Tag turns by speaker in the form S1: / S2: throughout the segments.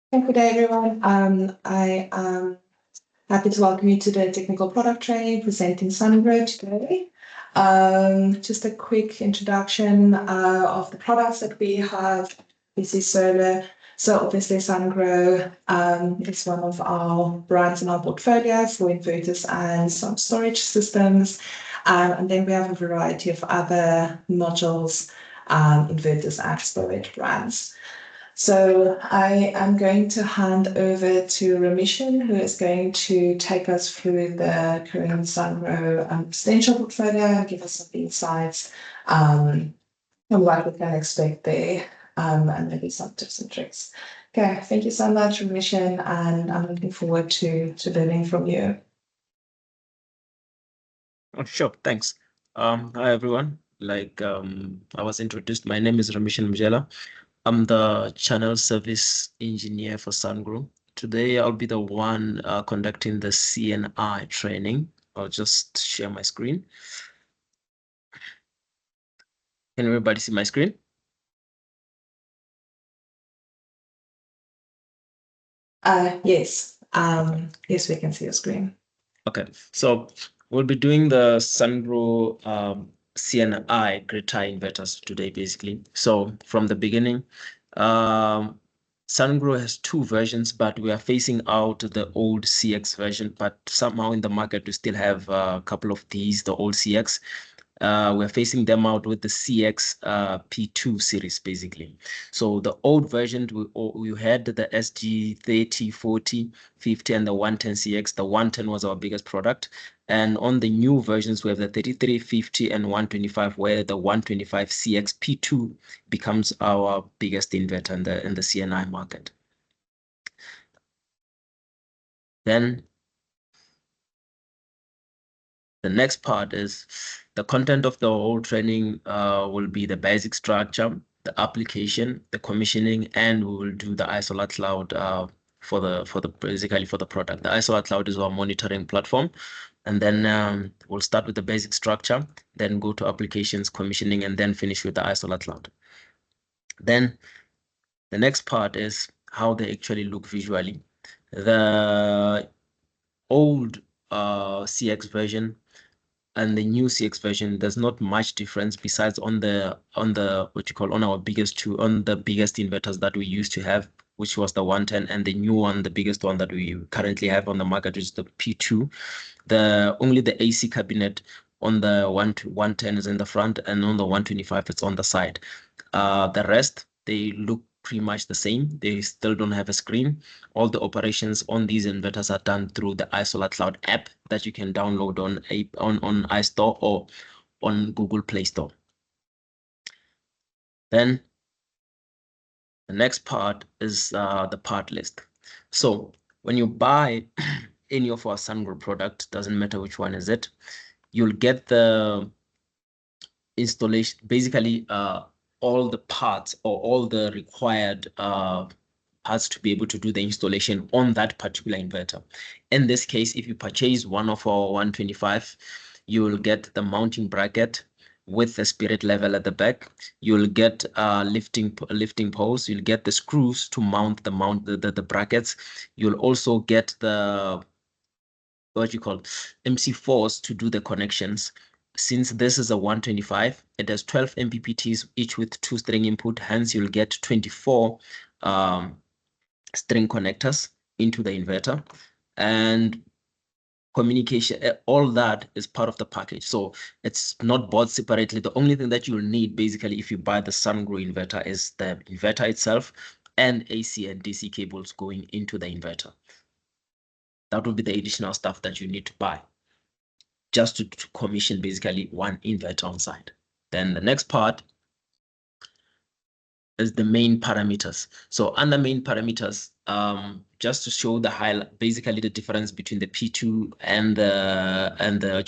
S1: Good day, everyone. I am happy to welcome you to the technical product training presenting Sungrow today. Just a quick introduction of the products that we have. IBC Solar. So obviously Sungrow is one of our brands in our portfolio for inverters and some storage systems. And then we have a variety of other modules, inverters and storage brands. So I am going to hand over to Remission, who is going to take us through the current Sungrow residential portfolio and give us some insights on what we can expect there, and maybe some tips and tricks. Okay, thank you so much, Remission, and I'm looking forward to learning from you.
S2: Oh, sure, thanks. Hi, everyone. Like I was introduced, my name is Remission Mjela. I'm the channel service engineer for Sungrow. Today, I'll be the one conducting the CNI training. I'll just share my screen. Can everybody see my screen?
S1: Yes, yes, we can see your screen.
S2: Okay, so we'll be doing the Sungrow CNI grid tie inverters today, basically. So from the beginning, Sungrow has two versions, but we are phasing out the old CX version, but somehow in the market, we still have a couple of these, the old CX. We're phasing them out with the CX P2 series, basically. So the old version, we had the SG 30, 40, 50, and the 110 CX. The 110 was our biggest product. And on the new versions, we have the 33, 50, and 125, where the 125 CX P2 becomes our biggest inverter in the CNI market. Then the next part is the content of the whole training will be the basic structure, the application, the commissioning, and we will do the Isolar Cloud basically for the product. The Isolar Cloud is our monitoring platform. And then we'll start with the basic structure, then go to applications, commissioning, and then finish with the Isolar Cloud. Then the next part is how they actually look visually. The old CX version and the new CX version, there's not much difference besides on the what you call on our biggest inverters that we used to have, which was the 110, and the new one, the biggest one that we currently have on the market, which is the P2. Only the AC cabinet on the 110 is in the front, and on the 125 it's on the side. The rest, they look pretty much the same. They still don't have a screen. All the operations on these inverters are done through the iSolar Cloud app that you can download on iStore or on Google Play Store. Then the next part is the part list. So when you buy any of our Sungrow product, doesn't matter which one is it, you'll get the installation, basically all the parts or all the required parts to be able to do the installation on that particular inverter. In this case, if you purchase one of our 125, you will get the mounting bracket with the spirit level at the back. You'll get lifting poles. You'll get the screws to mount the brackets. You'll also get the MC4s to do the connections. Since this is a 125, it has 12 MPPTs, each with 2 string input. Hence, you'll get 24 string connectors into the inverter. And communication, all that is part of the package. So it's not bought separately. The only thing that you'll need, basically, if you buy the Sungrow inverter is the inverter itself and AC and DC cables going into the inverter. That will be the additional stuff that you need to buy just to commission basically one inverter on site. Then the next part is the main parameters. So under main parameters, just to show basically the difference between the P2 and the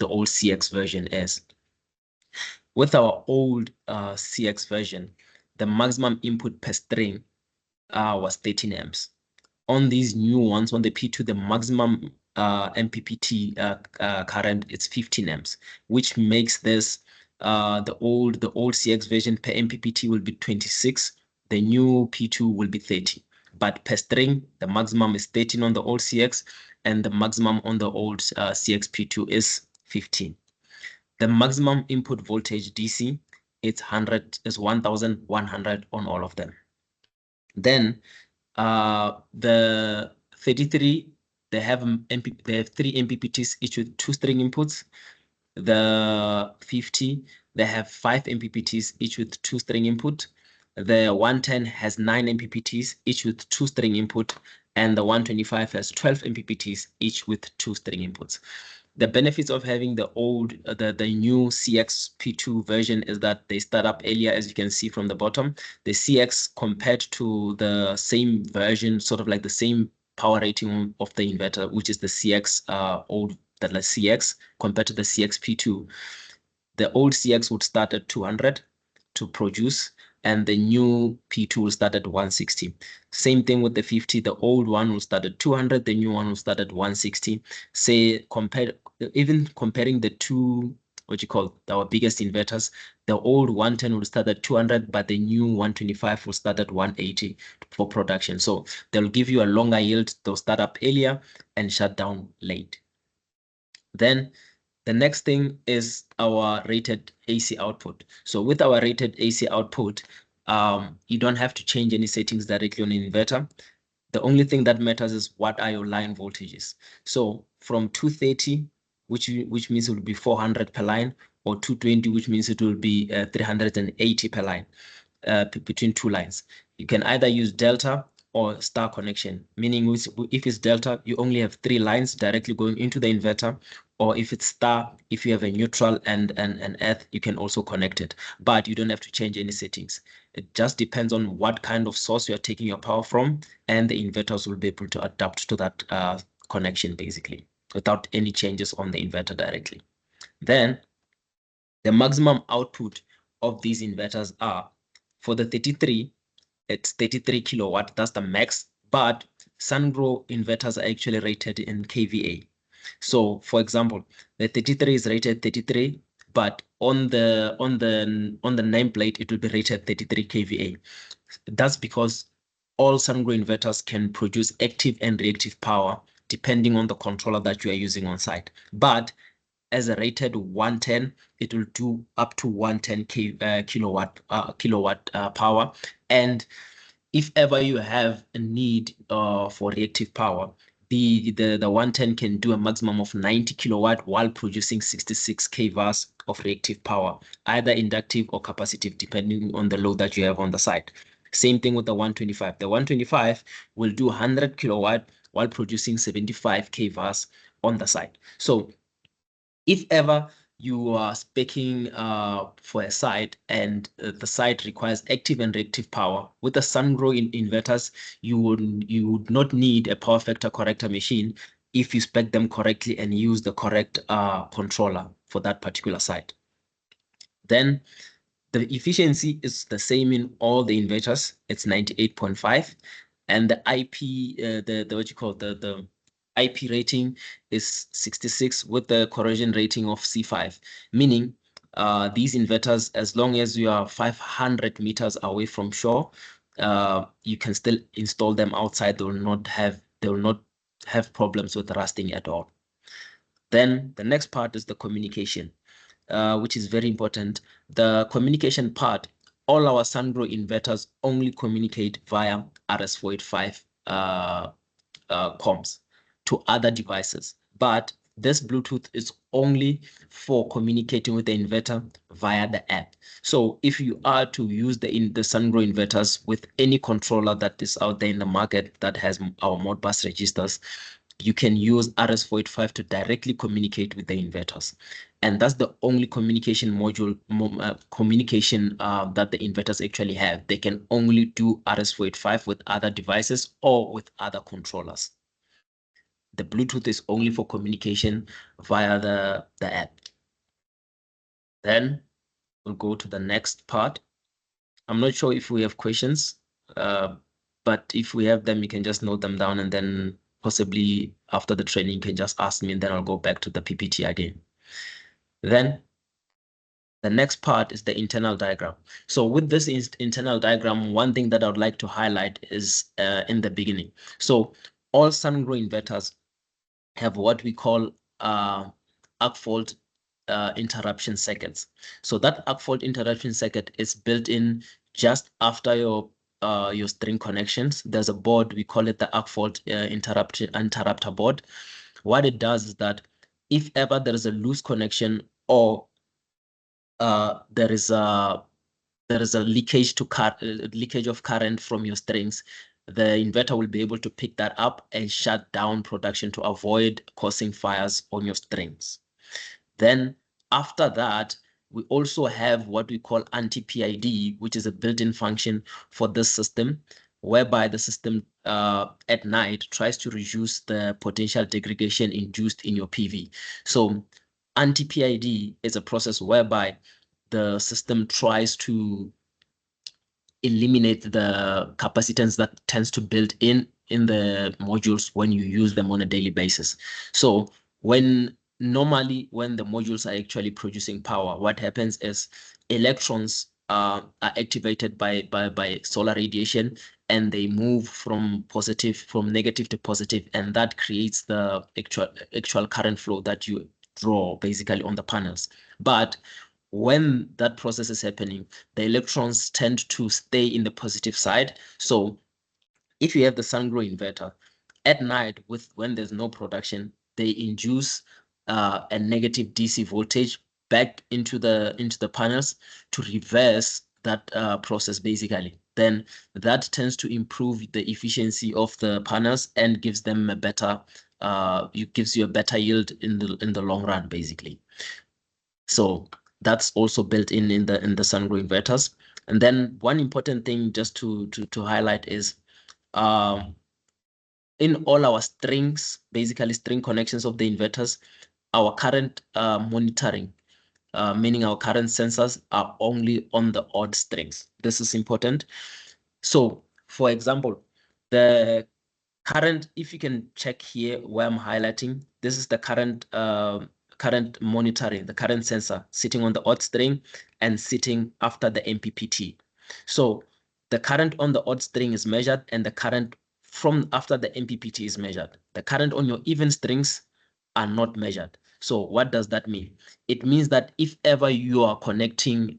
S2: old CX version is. With our old CX version, the maximum input per string was 13 amps. On these new ones, on the P2, the maximum MPPT current is 15 amps, which makes this the old CX version per MPPT will be 26. The new P2 will be 30. but per string, the maximum is 13 on the old CX, and the maximum on the old CXP2 is 15. The maximum input voltage DC is 1,100 on all of them. Then the 33, they have 3 MPPTs, each with 2 string inputs. The 50, they have 5 MPPTs, each with 2 string input. The 110 has 9 MPPTs, each with 2 string input. And the 125 has 12 MPPTs, each with 2 string inputs. The benefits of having the new CXP2 version is that they start up earlier, as you can see from the bottom. The CX compared to the same version, sort of like the same power rating of the inverter, which is the CX CX compared to the CXP2. The old CX would start at 200 to produce, and the new P2 will start at 160. Same thing with the 50. The old one will start at 200. The new one will start at 160. Say, even comparing the two, our biggest inverters, the old 110 will start at 200, but the new 125 will start at 180 for production. So they'll give you a longer yield. They'll start up earlier and shut down late. Then the next thing is our rated AC output. So with our rated AC output, you don't have to change any settings directly on an inverter. The only thing that matters is what are your line voltages. So from 230, which means it will be 400 per line, or 220, which means it will be 380 per line, between 2 lines. You can either use delta or star connection, meaning if it's delta, you only have 3 lines directly going into the inverter, or if it's star, if you have a neutral and an earth, you can also connect it, but you don't have to change any settings. It just depends on what kind of source you're taking your power from, and the inverters will be able to adapt to that connection basically, without any changes on the inverter directly. Then the maximum output of these inverters are, for the 33, it's 33 kilowatt, that's the max, but Sungrow inverters are actually rated in kVA. So for example, the 33 is rated 33, but on the nameplate, it will be rated 33 kVA. That's because all Sungrow inverters can produce active and reactive power depending on the controller that you are using on site. But as a rated 110, it will do up to 110 kilowatt power. And if ever you have a need for reactive power, the 110 can do a maximum of 90 kilowatt while producing 66 kVArs of reactive power, either inductive or capacitive, depending on the load that you have on the site. Same thing with the 125. The 125 will do 100 kilowatt while producing 75 kVArs on the site. So if ever you are speccing for a site and the site requires active and reactive power, with the Sungrow inverters, you would not need a power factor corrector machine if you spec them correctly and use the correct controller for that particular site. Then the efficiency is the same in all the inverters. It's 98.5, and the IP, the IP rating is 66 with the corrosion rating of C5, meaning these inverters, as long as you are 500 meters away from shore, you can still install them outside. They will not have problems with rusting at all. Then the next part is the communication, which is very important. The communication part, all our Sungrow inverters only communicate via RS485 comms to other devices, but this Bluetooth is only for communicating with the inverter via the app. So if you are to use the Sungrow inverters with any controller that is out there in the market that has our Modbus registers, you can use RS485 to directly communicate with the inverters. And that's the only communication module, that the inverters actually have. They can only do RS485 with other devices or with other controllers. The Bluetooth is only for communication via the app. Then we'll go to the next part. I'm not sure if we have questions, but if we have them, you can just note them down, and then possibly after the training, you can just ask me, and then I'll go back to the PPT again. Then The next part is the internal diagram. So with this internal diagram, one thing that I would like to highlight is in the beginning. So all Sungrow inverters have what we call arc fault interruption circuits. So that arc fault interruption circuit is built in just after your string connections. There's a board, we call it the arc fault interrupter board. What it does is that if ever there is a loose connection or there is a leakage of current from your strings, the inverter will be able to pick that up and shut down production to avoid causing fires on your strings. Then after that, we also have what we call anti-PID, which is a built-in function for this system, whereby the system at night tries to reduce the potential degradation induced in your PV. So anti-PID is a process whereby the system tries to eliminate the capacitance that tends to build in the modules when you use them on a daily basis. So normally when the modules are actually producing power, what happens is electrons are activated by solar radiation, and they move from negative to positive, and that creates the actual current flow that you draw basically on the panels. But when that process is happening, the electrons tend to stay in the positive side. So if you have the Sungrow inverter at night, when there's no production, they induce a negative DC voltage back into the panels to reverse that process basically. Then that tends to improve the efficiency of the panels and gives them a better gives you a better yield in the long run basically. So that's also built in the Sungrow inverters. And then one important thing just to highlight is in all our strings, basically string connections of the inverters, our current monitoring, meaning our current sensors, are only on the odd strings. This is important. So for example, the current, if you can check here where I'm highlighting, this is the current monitoring, the current sensor sitting on the odd string and sitting after the MPPT. So the current on the odd string is measured, and the current from after the MPPT is measured. The current on your even strings are not measured. So what does that mean? It means that if ever you are connecting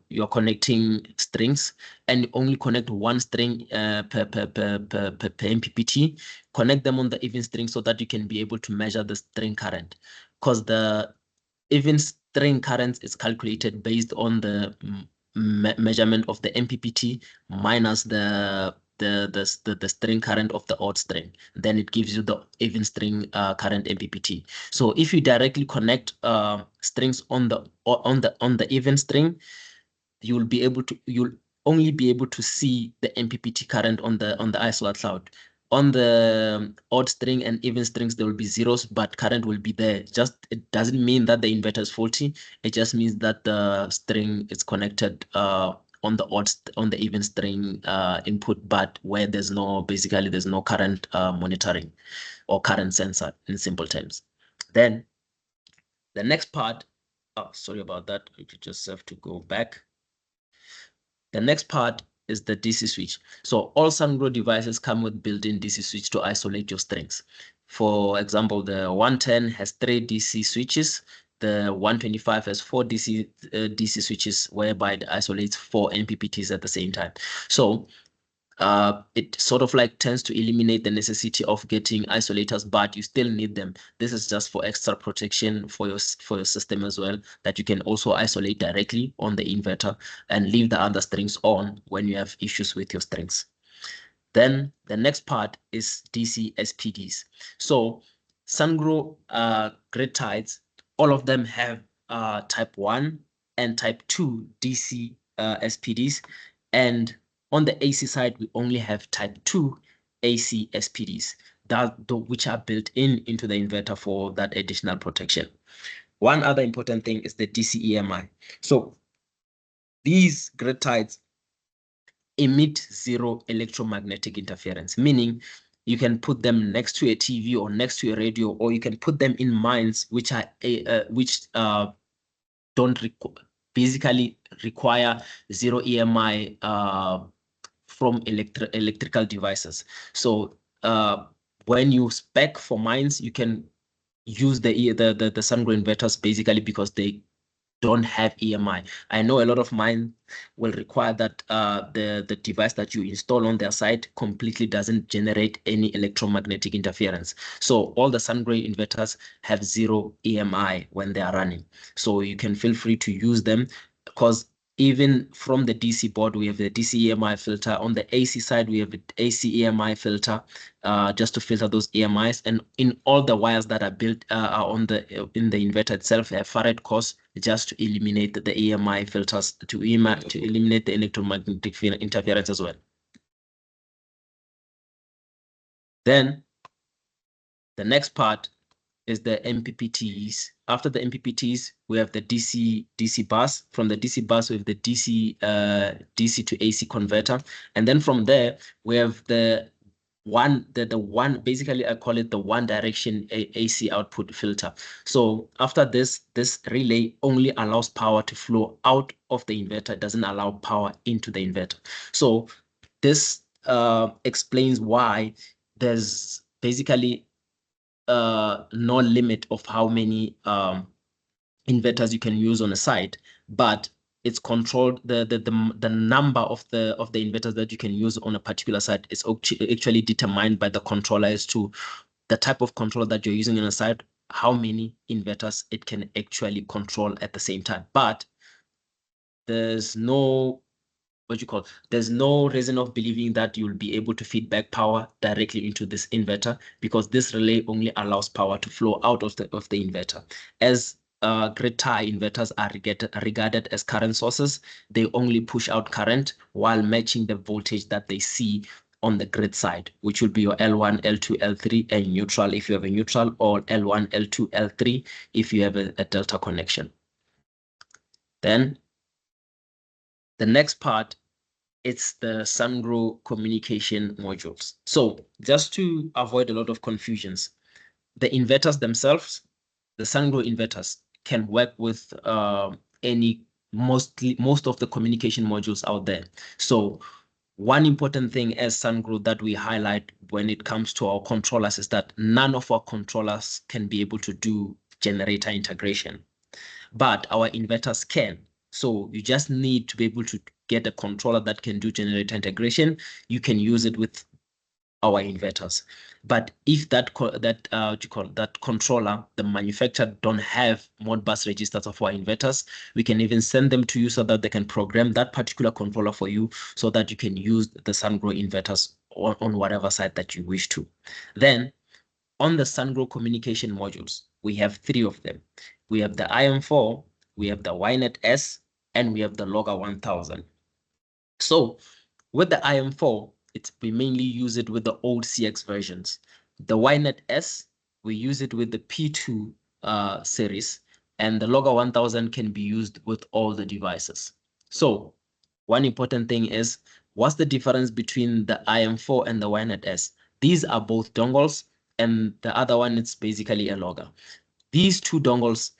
S2: you're connecting strings and you only connect one string per MPPT, connect them on the even string so that you can be able to measure the string current, because the even string current is calculated based on the measurement of the MPPT minus the string current of the odd string. Then it gives you the even string current MPPT. So if you directly connect strings on the even string, you'll only be able to see the MPPT current on the isolate cloud. On the odd string and even strings, there will be zeros, but current will be there. It doesn't mean that the inverter is faulty. It just means that the string is connected on the even string input, but where there's no current monitoring or current sensor in simple terms. Then the next part, sorry about that. You just have to go back. The next part is the DC switch. So all Sungrow devices come with built-in DC switch to isolate your strings. For example, the 110 has 3 DC switches. The 125 has 4 DC switches, whereby it isolates 4 MPPTs at the same time. So it sort of like tends to eliminate the necessity of getting isolators, but you still need them. This is just for extra protection for your system as well, that you can also isolate directly on the inverter and leave the other strings on when you have issues with your strings. Then the next part is DC SPDs. So Sungrow grid ties, all of them have type 1 and type 2 DC SPDs, and on the AC side, we only have type 2 AC SPDs, which are built into the inverter for that additional protection. One other important thing is the DC EMI. So these grid ties emit zero electromagnetic interference, meaning You can put them next to a TV or next to a radio, or you can put them in mines which are don't basically require zero EMI from electrical devices. So when you spec for mines, you can use the Sungrow inverters basically because they don't have EMI. I know a lot of mine will require that the device that you install on their site completely doesn't generate any electromagnetic interference. So all the Sungrow inverters have zero EMI when they are running. So you can feel free to use them, because even from the DC board, we have the DC EMI filter. On the AC side, we have the AC EMI filter, just to filter those EMIs. And in all the wires that are built are on in the inverter itself, have farad cores just to eliminate the EMI filters, to eliminate the electromagnetic interference as well. Then the next part is the MPPTs. After the MPPTs, we have the DC bus. From the DC bus, we have the DC to AC converter. And then from there, we have the one, basically I call it the one direction AC output filter. So after this relay only allows power to flow out of the inverter. It doesn't allow power into the inverter. So this explains why there's basically no limit of how many inverters you can use on a site, but it's controlled. The number of the inverters that you can use on a particular site is actually determined by the controller as to the type of controller that you're using on a site, how many inverters it can actually control at the same time. But there's no there's no reason of believing that you'll be able to feed back power directly into this inverter, because this relay only allows power to flow out of the inverter. As grid tie inverters are regarded as current sources, they only push out current while matching the voltage that they see on the grid side, which will be your L1, L2, L3, and neutral if you have a neutral, or L1, L2, L3 if you have a delta connection. Then the next part, it's the Sungrow communication modules. So just to avoid a lot of confusions, the inverters themselves, the Sungrow inverters, can work with most of the communication modules out there. So one important thing as Sungrow that we highlight when it comes to our controllers is that none of our controllers can be able to do generator integration, but our inverters can. So you just need to be able to get a controller that can do generator integration. You can use it with our inverters. But if that controller, the manufacturer, don't have Modbus registers of our inverters, we can even send them to you so that they can program that particular controller for you, so that you can use the Sungrow inverters on whatever site that you wish to. Then on the Sungrow communication modules, we have 3 of them. We have the IM4, we have the YNET S, and we have the Logger 1000. So with the IM4, we mainly use it with the old CX versions. The YNET S, we use it with the P2 series, and the Logger 1000 can be used with all the devices. So one important thing is, what's the difference between the IM4 and the YNET S? These are both dongles, and the other one, it's basically a logger. These 2 dongles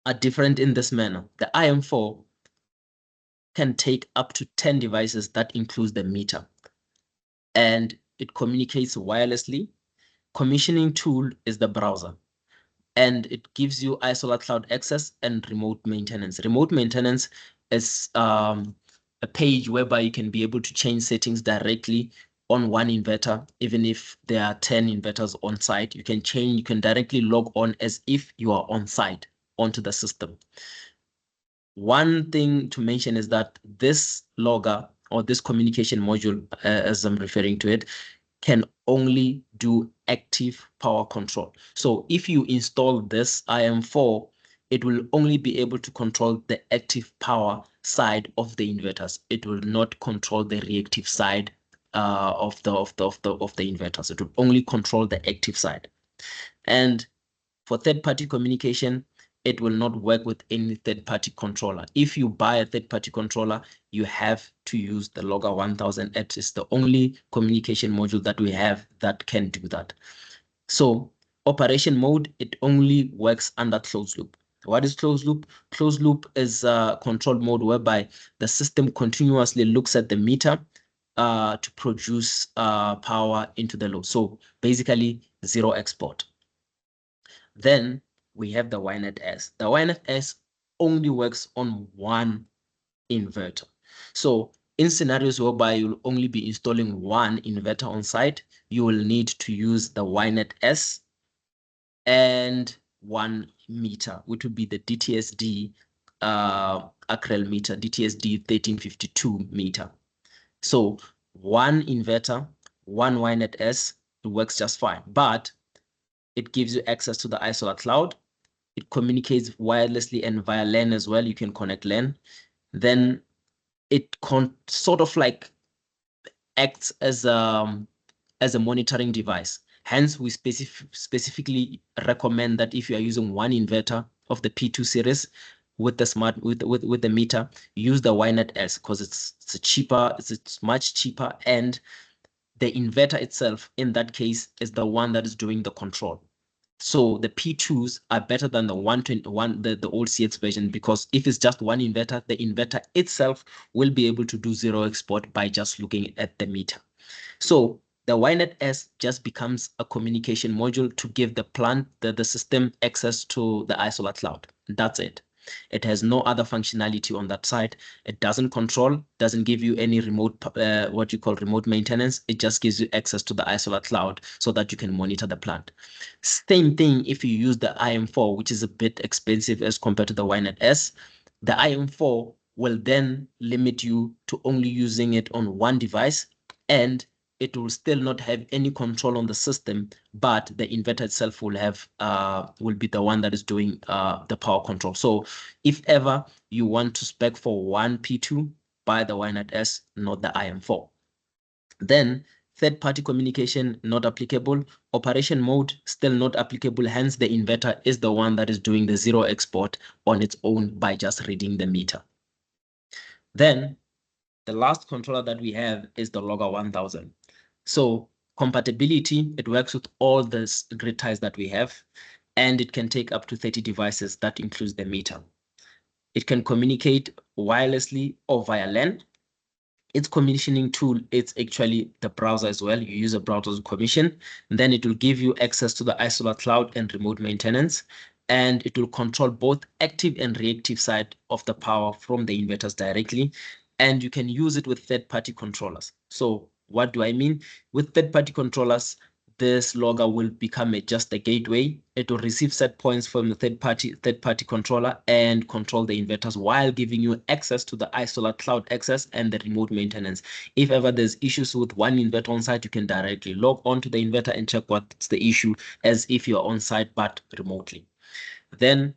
S2: are different in this manner. The IM4 can take up to 10 devices, that includes the meter, and it communicates wirelessly. Commissioning tool is the browser, and it gives you iSolar Cloud access and remote maintenance. Remote maintenance is a page whereby you can be able to change settings directly on one inverter. Even if there are 10 inverters on site, you can directly log on as if you are on site onto the system. One thing to mention is that this logger, or this communication module, as I'm referring to it, can only do active power control. So if you install this IM4, it will only be able to control the active power side of the inverters. It will not control the reactive side of the inverters. It will only control the active side. And for third-party communication, it will not work with any third-party controller. If you buy a third-party controller, you have to use the Logger 1000. It is the only communication module that we have that can do that. So operation mode, it only works under closed loop. What is closed loop? Closed loop is a control mode whereby the system continuously looks at the meter to produce power into the load. So basically zero export. Then we have the YNET S. The YNET S only works on one inverter. So in scenarios whereby you'll only be installing one inverter on site, you will need to use the YNET S and one meter, which would be the DTSD Acrel meter, DTSD 1352 meter. So one inverter, one YNET S, it works just fine, but it gives you access to the iSolar cloud. It communicates wirelessly and via LAN as well. You can connect LAN. Then it sort of like acts as a monitoring device. Hence, we specifically recommend that if you are using one inverter of the P2 series with the with the meter, use the YNET S because it's cheaper, it's much cheaper, and the inverter itself in that case is the one that is doing the control. So the P2s are better than the 121, the old CX version, because if it's just one inverter, the inverter itself will be able to do zero export by just looking at the meter. So the YNET S just becomes a communication module to give the plant, the system access to the iSolar cloud. That's it. It has no other functionality on that side. It doesn't control, doesn't give you any remote, what you call remote maintenance. It just gives you access to the iSolar cloud so that you can monitor the plant. Same thing if you use the IM4, which is a bit expensive as compared to the YNET S. The IM4 will then limit you to only using it on one device, and it will still not have any control on the system, but the inverter itself will have will be the one that is doing the power control. So if ever you want to spec for one P2, buy the YNET S, not the IM4. Then third-party communication not applicable, operation mode still not applicable, hence the inverter is the one that is doing the zero export on its own by just reading the meter. Then the last controller that we have is the Logger 1000. So compatibility, it works with all the grid ties that we have, and it can take up to 30 devices. That includes the meter. It can communicate wirelessly or via LAN. Its commissioning tool, it's actually the browser as well. You use a browser to commission, and then it will give you access to the iSolar cloud and remote maintenance, and it will control both active and reactive side of the power from the inverters directly, and you can use it with third-party controllers. So what do I mean? With third-party controllers, this logger will become just a gateway. It will receive set points from the third-party controller and control the inverters while giving you access to the iSolar cloud access and the remote maintenance. If ever there's issues with one inverter on site, you can directly log on to the inverter and check what's the issue as if you're on site but remotely. Then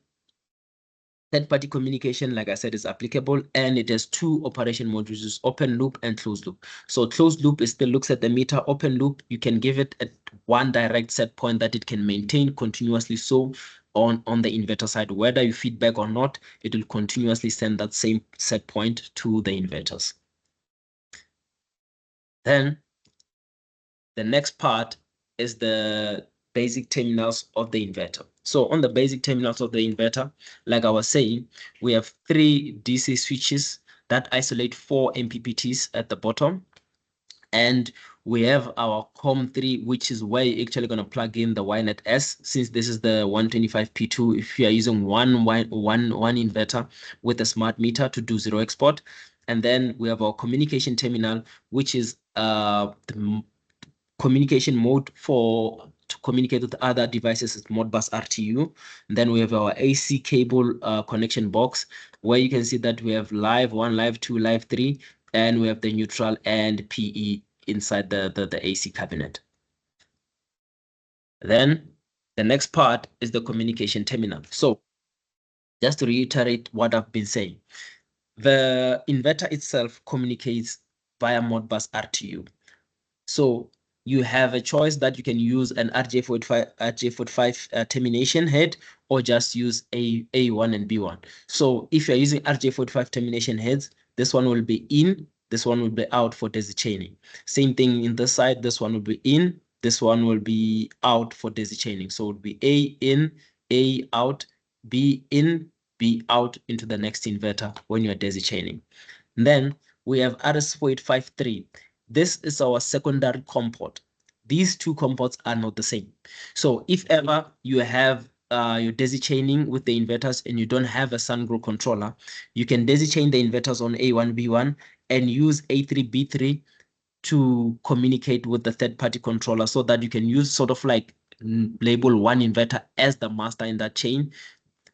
S2: third-party communication, like I said, is applicable, and it has two operation modules, open loop and closed loop. So closed loop, it still looks at the meter. Open loop, you can give it at one direct set point that it can maintain continuously. So on the inverter side, whether you feedback or not, it will continuously send that same set point to the inverters. Then the next part is the basic terminals of the inverter. So on the basic terminals of the inverter, like I was saying, we have 3 DC switches that isolate 4 MPPTs at the bottom. And we have our COM3, which is where you're actually going to plug in the YNET S, since this is the 125P2. If you are using one inverter with a smart meter to do zero export. And then we have our communication terminal, which is the communication mode to communicate with other devices is Modbus RTU. And then we have our AC cable connection box, where you can see that we have live 1, live 2, live 3, and we have the neutral and PE inside the AC cabinet. Then the next part is the communication terminal. So just to reiterate what I've been saying, the inverter itself communicates via Modbus RTU. So you have a choice that you can use an RJ45 termination head, or just use A1 and B1. So if you're using RJ45 termination heads, this one will be in, this one will be out for daisy chaining. Same thing in this side, this one will be in, this one will be out for daisy chaining. So it would be A in, A out, B in, B out into the next inverter when you're daisy chaining. And then we have RS4853. This is our secondary COM port. These two COM ports are not the same. So if ever you have your daisy chaining with the inverters and you don't have a Sungrow controller, you can daisy chain the inverters on A1, B1 and use A3, B3 to communicate with the third-party controller, so that you can use sort of like label one inverter as the master in that chain,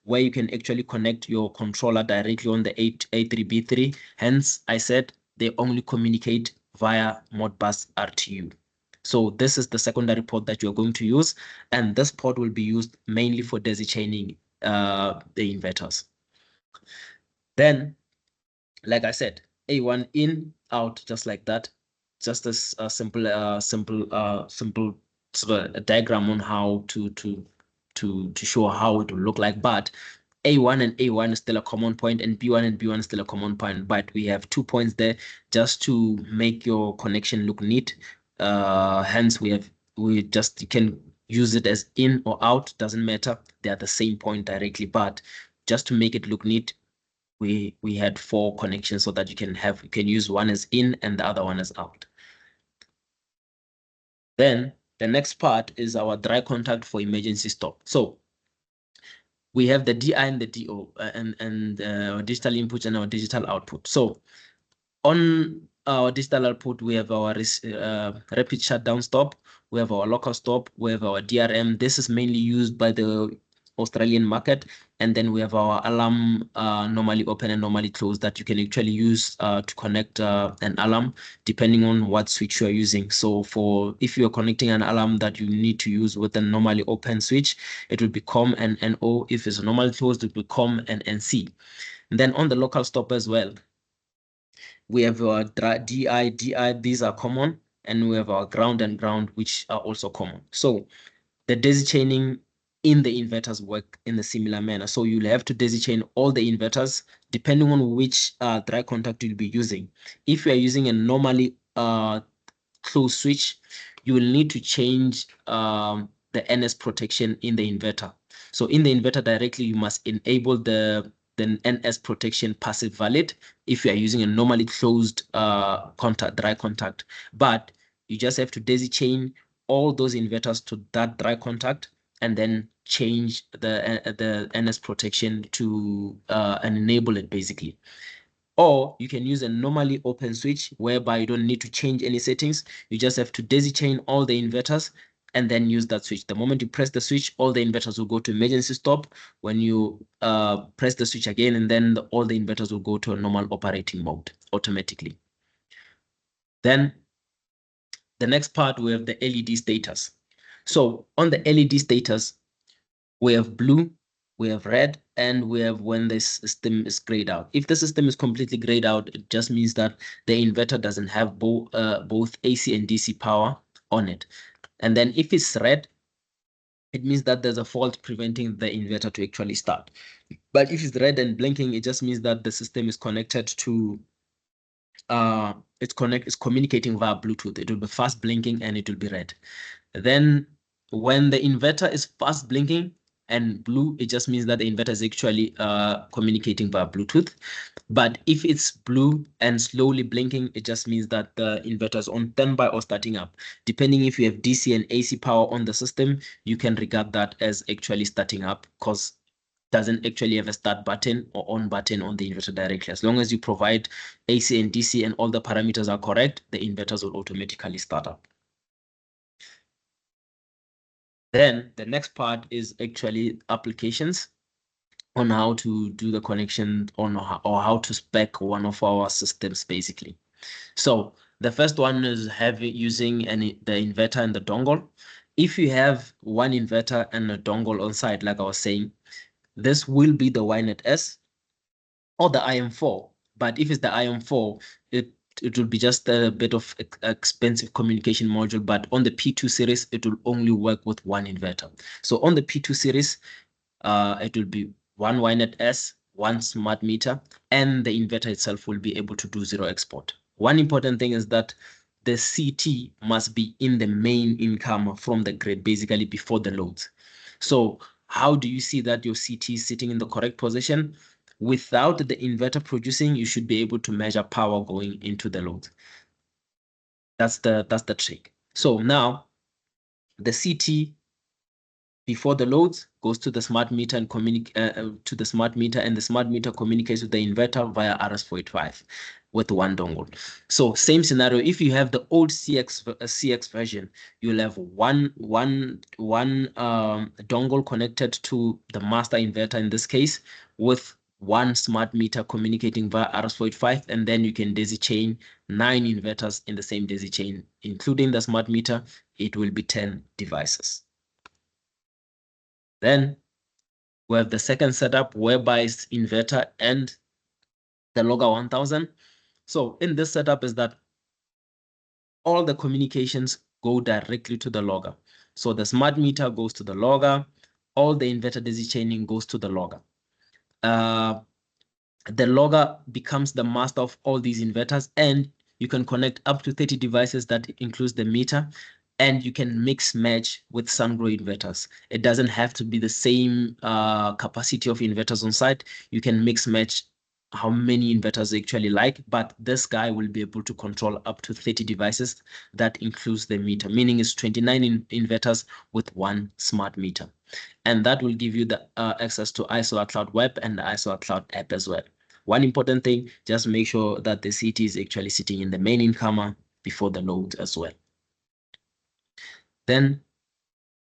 S2: where you can actually connect your controller directly on the A3B3. Hence, I said they only communicate via Modbus RTU. So this is the secondary port that you're going to use, and this port will be used mainly for daisy chaining the inverters. Then, like I said, A1 in, out, just like that. Just as a simple sort of a diagram on how to show how it will look like. But A1 and A1 is still a common point, and B1 and B1 is still a common point. But we have 2 points there just to make your connection look neat. Hence, you can use it as in or out, doesn't matter. They are the same point directly, but just to make it look neat, we had 4 connections so that you can use one as in and the other one as out. Then the next part is our dry contact for emergency stop. So we have the DI and the DO and our digital input and our digital output. So on our digital output, we have our rapid shutdown stop, we have our local stop, we have our DRM. This is mainly used by the Australian market. And then we have our alarm, normally open and normally closed, that you can actually use to connect an alarm depending on what switch you're using. So if you're connecting an alarm that you need to use with a normally open switch, it will be COM and NO. If it's normally closed, it will be COM and NC. And then on the local stop as well, we have our DI, these are common, and we have our ground and ground, which are also common. So the daisy chaining in the inverters work in a similar manner. So you'll have to daisy chain all the inverters depending on which dry contact you'll be using. If you are using a normally closed switch, you will need to change the NS protection in the inverter. So in the inverter directly, you must enable the NS protection passive valid if you are using a normally closed dry contact. But you just have to daisy chain all those inverters to that dry contact and then change the NS protection to and enable it basically. Or you can use a normally open switch whereby you don't need to change any settings. You just have to daisy chain all the inverters and then use that switch. The moment you press the switch, all the inverters will go to emergency stop. When you press the switch again, and then all the inverters will go to a normal operating mode automatically. Then the next part, we have the LED status. So on the LED status, we have blue, we have red, and we have when the system is grayed out. If the system is completely grayed out, it just means that the inverter doesn't have both AC and DC power on it. And then if it's red, it means that there's a fault preventing the inverter to actually start. But if it's red and blinking, it just means that the system is connected to it's communicating via Bluetooth. It will be fast blinking and it will be red. Then when the inverter is fast blinking and blue, it just means that the inverter is actually communicating via Bluetooth. But if it's blue and slowly blinking, it just means that the inverter is on standby or starting up. Depending if you have DC and AC power on the system, you can regard that as actually starting up, because doesn't actually have a start button or on button on the inverter directly. As long as you provide AC and DC and all the parameters are correct, the inverters will automatically start up. Then the next part is actually applications on how to do the connection or how to spec one of our systems basically. So the first one is using the inverter and the dongle. If you have one inverter and a dongle on site, like I was saying, this will be the YNET S or the IM4. But if it's the IM4, it it will be just a bit of expensive communication module, but on the P2 series, it will only work with one inverter. So on the P2 series, it will be one YNET S, one smart meter, and the inverter itself will be able to do zero export. One important thing is that the CT must be in the main income from the grid, basically before the loads. So how do you see that your CT is sitting in the correct position? Without the inverter producing, you should be able to measure power going into the load. That's the trick. So now the CT before the loads goes to the smart meter and to the smart meter, and the smart meter communicates with the inverter via RS485 with one dongle. So same scenario. If you have the old CX version, you'll have one dongle connected to the master inverter in this case, with one smart meter communicating via RS485, and then you can daisy chain 9 inverters in the same daisy chain, including the smart meter. It will be 10 devices. Then we have the second setup, whereby it's inverter and the logger 1000. So in this setup is that all the communications go directly to the logger. So the smart meter goes to the logger, all the inverter daisy chaining goes to the logger. The logger becomes the master of all these inverters, and you can connect up to 30 devices. That includes the meter, and you can mix match with Sungrow inverters. It doesn't have to be the same capacity of inverters on site. You can mix match how many inverters you actually like, but this guy will be able to control up to 30 devices. That includes the meter, meaning it's 29 inverters with one smart meter. And that will give you the access to iSolar Cloud Web and the iSolar Cloud app as well. One important thing, just make sure that the CT is actually sitting in the main incomer before the load as well. Then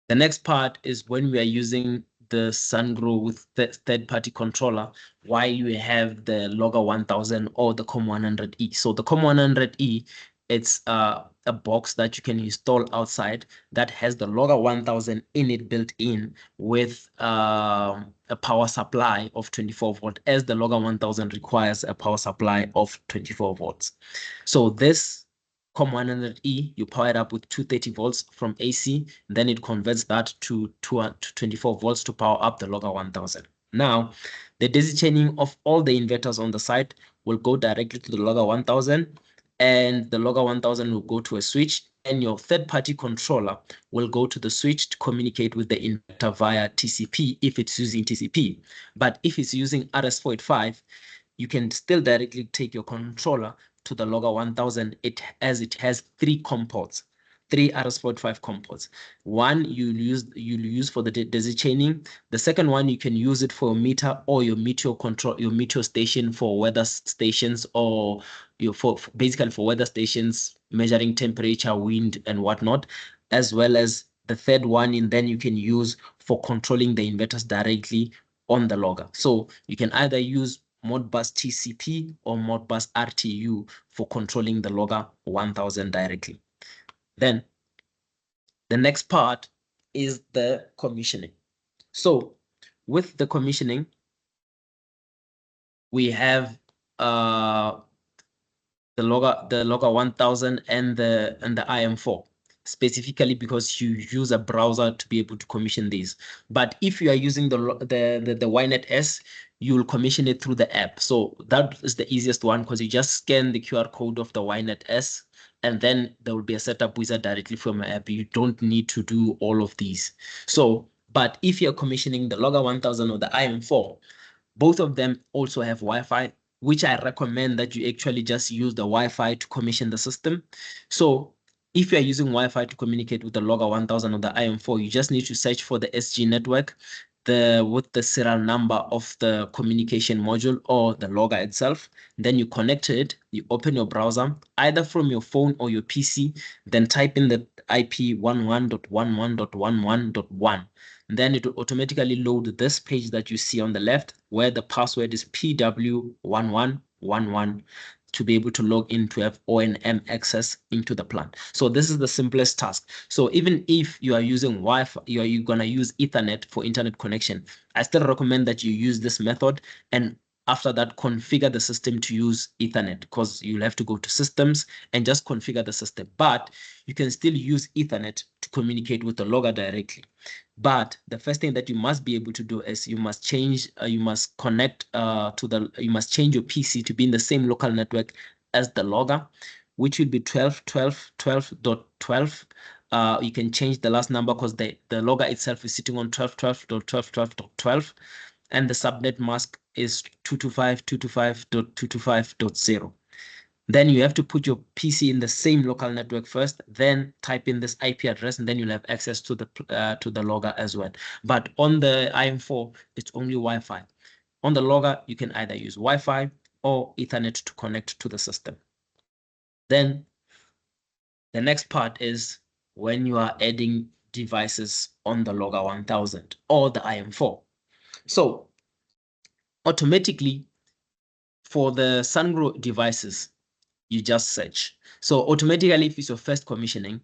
S2: the next part is when we are using the Sungrow with the third-party controller, why you have the Logger 1000 or the COM100E. So the COM100E, it's a box that you can install outside that has the Logger 1000 in it built in with a power supply of 24 volt, as the Logger 1000 requires a power supply of 24 volts. So this COM100E, you power it up with 230 volts from AC, then it converts that to 24 volts to power up the Logger 1000. Now, the daisy chaining of all the inverters on the site will go directly to the Logger 1000, and the Logger 1000 will go to a switch, and your third-party controller will go to the switch to communicate with the inverter via TCP if it's using TCP. But if it's using RS485, you can still directly take your controller to the Logger 1000, as it has 3 COM ports, 3 RS485 COM ports. One you'll use for the daisy chaining. The second one, you can use it for a meter or your meteor control, your meteor station for weather stations, or basically for weather stations measuring temperature, wind, and whatnot, as well as the third one, and then you can use for controlling the inverters directly on the logger. So you can either use Modbus TCP or Modbus RTU for controlling the Logger 1000 directly. Then the next part is the commissioning. So with the commissioning, we have the Logger 1000 and the IM4, specifically because you use a browser to be able to commission these. But if you are using the YNET S, you will commission it through the app. So that is the easiest one, because you just scan the QR code of the YNET S, and then there will be a setup wizard directly from your app. You don't need to do all of these. So, but if you're commissioning the Logger 1000 or the IM4, both of them also have Wi-Fi, which I recommend that you actually just use the Wi-Fi to commission the system. So if you're using Wi-Fi to communicate with the Logger 1000 or the IM4, you just need to search for the SG network, with the serial number of the communication module or the logger itself. Then you connect it, you open your browser, either from your phone or your PC, then type in the IP 11.11.11.1. Then it will automatically load this page that you see on the left, where the password is PW1111, to be able to log in to have O&M access into the plant. So this is the simplest task. So even if you are using Wi-Fi, you're going to use Ethernet for internet connection, I still recommend that you use this method. And after that, configure the system to use Ethernet, because you'll have to go to systems and just configure the system. But you can still use Ethernet to communicate with the logger directly. But the first thing that you must be able to do is you must change, you must connect you must change your PC to be in the same local network as the logger, which will be 12.12.12.12. You can change the last number because the logger itself is sitting on 12.12.12.12.12. And the subnet mask is 225.225.225.0. Then you have to put your PC in the same local network first, then type in this IP address, and then you'll have access to the logger as well. But on the IM4, it's only Wi-Fi. On the logger, you can either use Wi-Fi or Ethernet to connect to the system. Then the next part is when you are adding devices on the logger 1000 or the IM4. So automatically for the Sungrow devices, you just search. So automatically, if it's your first commissioning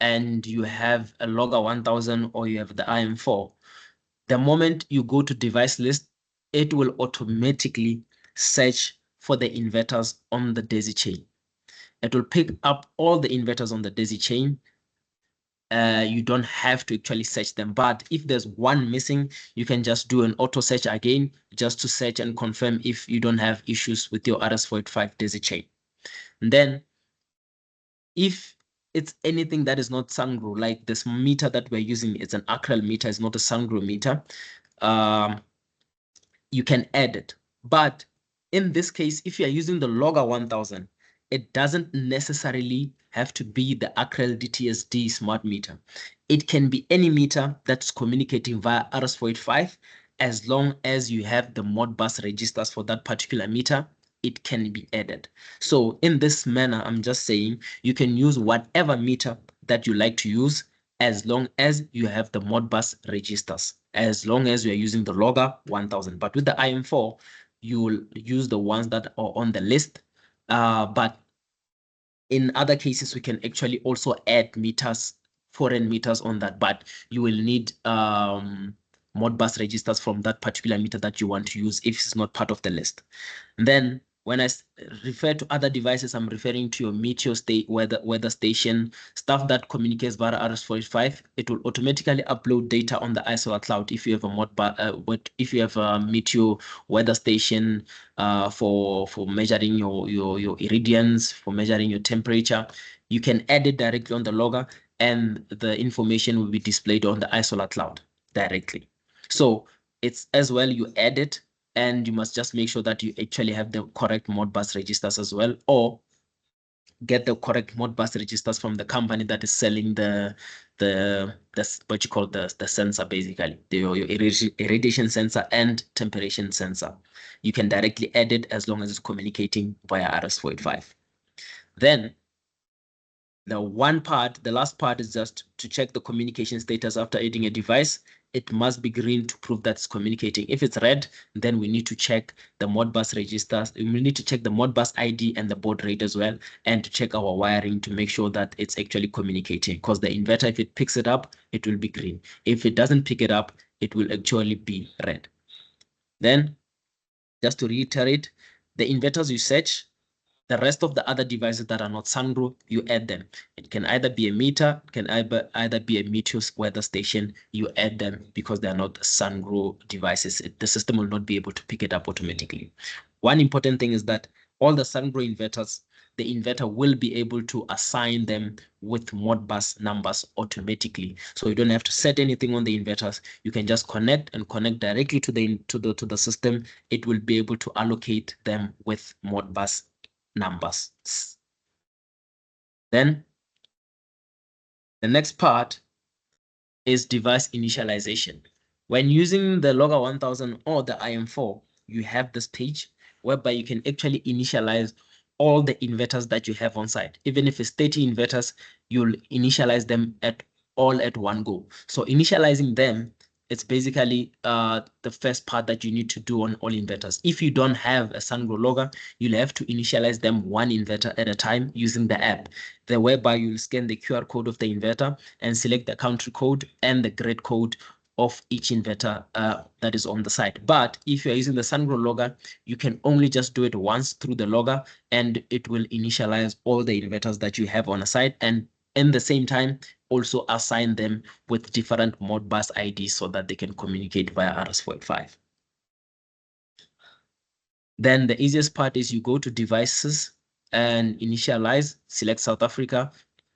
S2: and you have a logger 1000 or you have the IM4, the moment you go to device list, it will automatically search for the inverters on the daisy chain. It will pick up all the inverters on the daisy chain. You don't have to actually search them, but if there's one missing, you can just do an auto search again just to search and confirm if you don't have issues with your RS485 daisy chain. And then if it's anything that is not Sungrow, like this meter that we're using, it's an Acrel meter, it's not a Sungrow meter, you can add it. But in this case, if you are using the logger 1000, it doesn't necessarily have to be the Acrel DTSD smart meter. It can be any meter that's communicating via RS485, as long as you have the Modbus registers for that particular meter, it can be added. So in this manner, I'm just saying you can use whatever meter that you like to use, as long as you have the Modbus registers, as long as you are using the logger 1000. But with the IM4, you will use the ones that are on the list. But in other cases, we can actually also add meters, foreign meters on that, but you will need Modbus registers from that particular meter that you want to use if it's not part of the list. And then when I refer to other devices, I'm referring to your meteor weather station, stuff that communicates via RS485. It will automatically upload data on the iSolar cloud if you have a if you have a meteor weather station for measuring your irradiance, for measuring your temperature. You can add it directly on the logger, and the information will be displayed on the iSolar cloud directly. So it's as well, you add it, and you must just make sure that you actually have the correct Modbus registers as well, or get the correct Modbus registers from the company that is selling the what you call the sensor, basically your irradiation sensor and temperature sensor. You can directly add it as long as it's communicating via RS485. Then the last part is just to check the communication status after adding a device. It must be green to prove that it's communicating. If it's red, then we need to check the Modbus registers. We need to check the Modbus ID and the baud rate as well, and to check our wiring to make sure that it's actually communicating. Because the inverter, if it picks it up, it will be green. If it doesn't pick it up, it will actually be red. Then, just to reiterate, the inverters you search, the rest of the other devices that are not Sungrow, you add them. It can either be a meter, it can either be a meteor weather station. You add them because they are not Sungrow devices. The system will not be able to pick it up automatically. One important thing is that all the Sungrow inverters, the inverter will be able to assign them with Modbus numbers automatically. So you don't have to set anything on the inverters. You can just connect directly to the system. It will be able to allocate them with Modbus numbers. Then the next part is device initialization. When using the logger 1000 or the IM4, you have this page whereby you can actually initialize all the inverters that you have on site. Even if it's 30 inverters, you'll initialize them all at one go. So initializing them, it's basically the first part that you need to do on all inverters. If you don't have a Sungrow logger, you'll have to initialize them one inverter at a time using the app, whereby you'll scan the QR code of the inverter and select the country code and the grid code of each inverter that is on the site. But if you're using the Sungrow logger, you can only just do it once through the logger, and it will initialize all the inverters that you have on a site, and in the same time also assign them with different Modbus IDs so that they can communicate via RS485. Then the easiest part is you go to devices and initialize, select South Africa,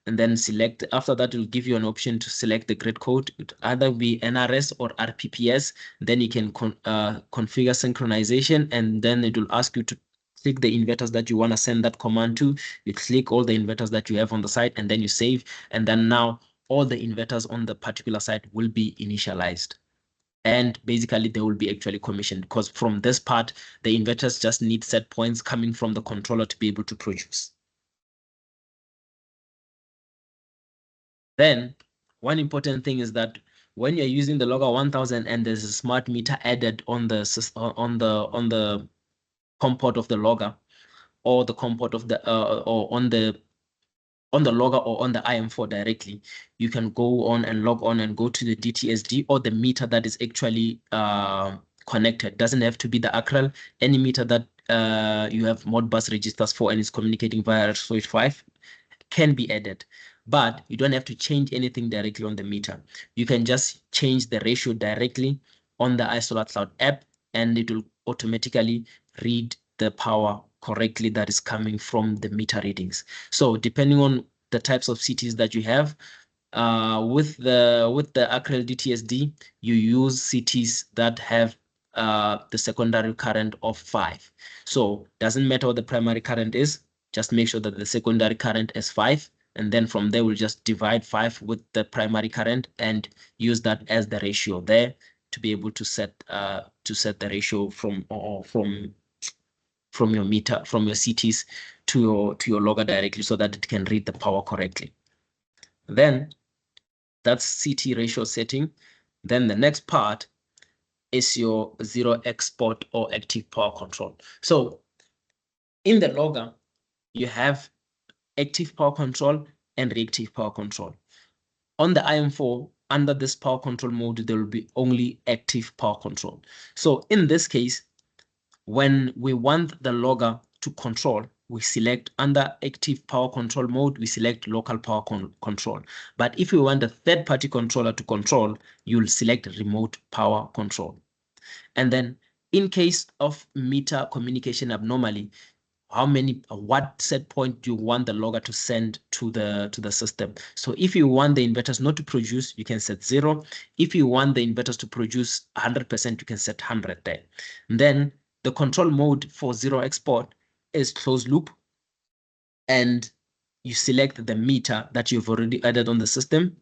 S2: and then select, after that, it will give you an option to select the grid code. It either be NRS or RPPS. Then you can configure synchronization, and then it will ask you to click the inverters that you want to send that command to. You click all the inverters that you have on the site, and then you save. And then now all the inverters on the particular site will be initialized. And basically they will be actually commissioned, because from this part, the inverters just need set points coming from the controller to be able to produce. Then one important thing is that when you're using the logger 1000 and there's a smart meter added on the COM port of the logger, or the COM port of the or on the logger or on the IM4 directly, you can go on and log on and go to the DTSD or the meter that is actually connected. Doesn't have to be the ACREL. Any meter that you have Modbus registers for and is communicating via RS485 can be added, but you don't have to change anything directly on the meter. You can just change the ratio directly on the iSolar Cloud app, and it will automatically read the power correctly that is coming from the meter readings. So depending on the types of CTs that you have, with the ACREL DTSD, you use CTs that have the secondary current of 5. So doesn't matter what the primary current is, just make sure that the secondary current is 5, and then from there we'll just divide 5 with the primary current and use that as the ratio there to be able to set the ratio from your meter, from your CTs to your logger directly, so that it can read the power correctly. Then that's CT ratio setting. Then the next part is your zero export or active power control. So in the logger, you have active power control and reactive power control. On the IM4, under this power control mode, there will be only active power control. So in this case, when we want the logger to control, we select under active power control mode, we select local power control. But if we want a third-party controller to control, you'll select remote power control. And then in case of meter communication abnormally, what set point do you want the logger to send to the system? So if you want the inverters not to produce, you can set 0. If you want the inverters to produce 100%, you can set 100 there. And then the control mode for zero export is closed loop, and you select the meter that you've already added on the system.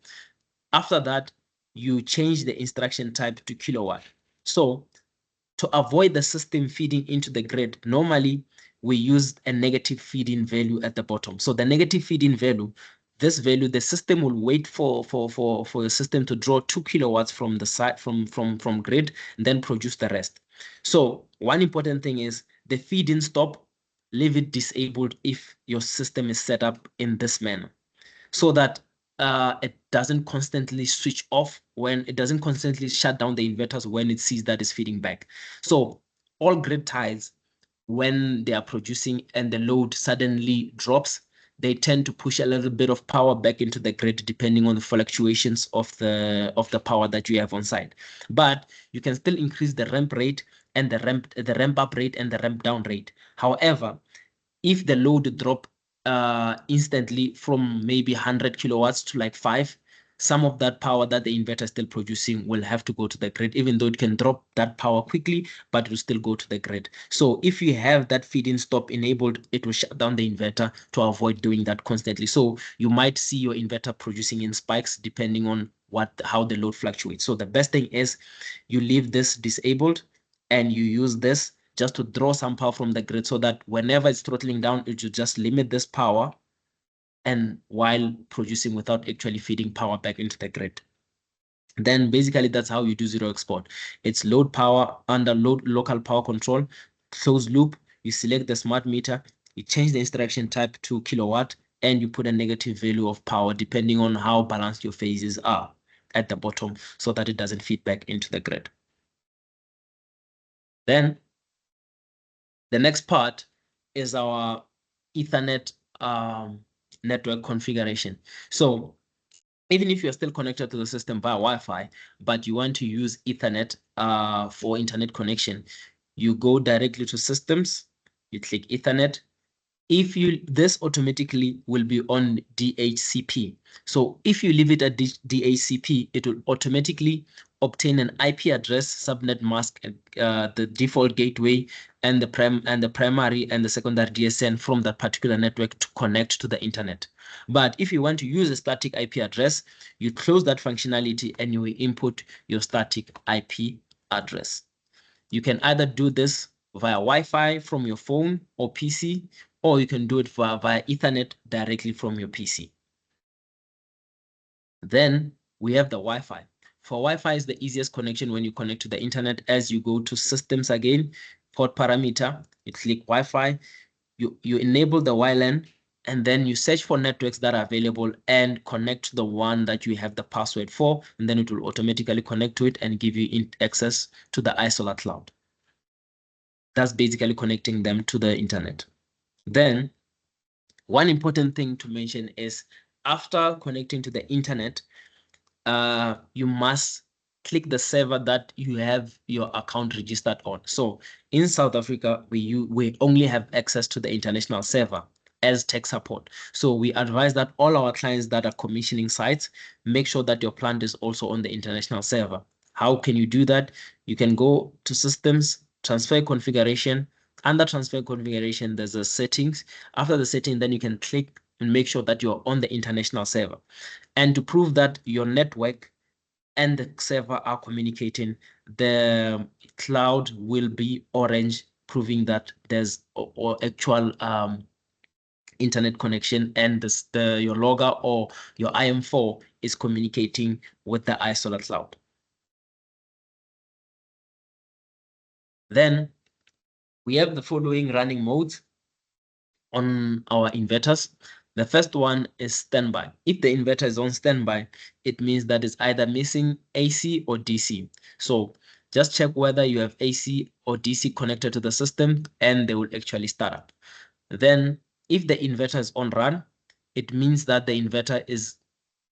S2: After that, you change the instruction type to kilowatt. So to avoid the system feeding into the grid, normally we use a negative feed-in value at the bottom. So the negative feed-in value, this value, the system will wait for the system to draw 2 kilowatts from the side from grid, and then produce the rest. So one important thing is the feed-in stop, leave it disabled if your system is set up in this manner, so that it doesn't constantly switch off, when it doesn't constantly shut down the inverters when it sees that it's feeding back. So all grid ties, when they are producing and the load suddenly drops, they tend to push a little bit of power back into the grid depending on the fluctuations of the power that you have on site. But you can still increase the ramp rate and the ramp up rate and the ramp down rate. However, if the load drop instantly from maybe 100 kilowatts to like 5, some of that power that the inverter is still producing will have to go to the grid, even though it can drop that power quickly, but it will still go to the grid. So if you have that feed-in stop enabled, it will shut down the inverter to avoid doing that constantly. So you might see your inverter producing in spikes depending on how the load fluctuates. So the best thing is you leave this disabled and you use this just to draw some power from the grid, so that whenever it's throttling down, it should just limit this power, and while producing without actually feeding power back into the grid. Then basically that's how you do zero export. It's load power under local power control, closed loop. You select the smart meter, you change the instruction type to kilowatt, and you put a negative value of power depending on how balanced your phases are. at the bottom so that it doesn't feed back into the grid. Then the next part is our Ethernet network configuration. So even if you're still connected to the system via Wi-Fi, but you want to use Ethernet for internet connection, you go directly to systems, you click Ethernet. This automatically will be on DHCP. So if you leave it at DHCP, it will automatically obtain an IP address, subnet mask, the default gateway, and the primary and the secondary DSN from that particular network to connect to the internet. But if you want to use a static IP address, you close that functionality and you will input your static IP address. You can either do this via Wi-Fi from your phone or PC, or you can do it via Ethernet directly from your PC. Then we have the Wi-Fi. For Wi-Fi is the easiest connection when you connect to the internet. As you go to systems again, port parameter, you click Wi-Fi, you enable the WLAN, and then you search for networks that are available and connect to the one that you have the password for, and then it will automatically connect to it and give you access to the iSolar cloud. That's basically connecting them to the internet. Then one important thing to mention is after connecting to the internet, you must click the server that you have your account registered on. So in South Africa, we only have access to the international server as tech support. So we advise that all our clients that are commissioning sites, make sure that your plant is also on the international server. How can you do that? You can go to systems, transfer configuration. Under transfer configuration, there's a settings. After the setting, then you can click and make sure that you're on the international server. And to prove that your network and the server are communicating, the cloud will be orange, proving that there's actual internet connection, and your logger or your IM4 is communicating with the iSolar cloud. Then we have the following running modes on our inverters. The first one is standby. If the inverter is on standby, it means that it's either missing AC or DC. So just check whether you have AC or DC connected to the system and they will actually start up. Then if the inverter is on run, it means that the inverter is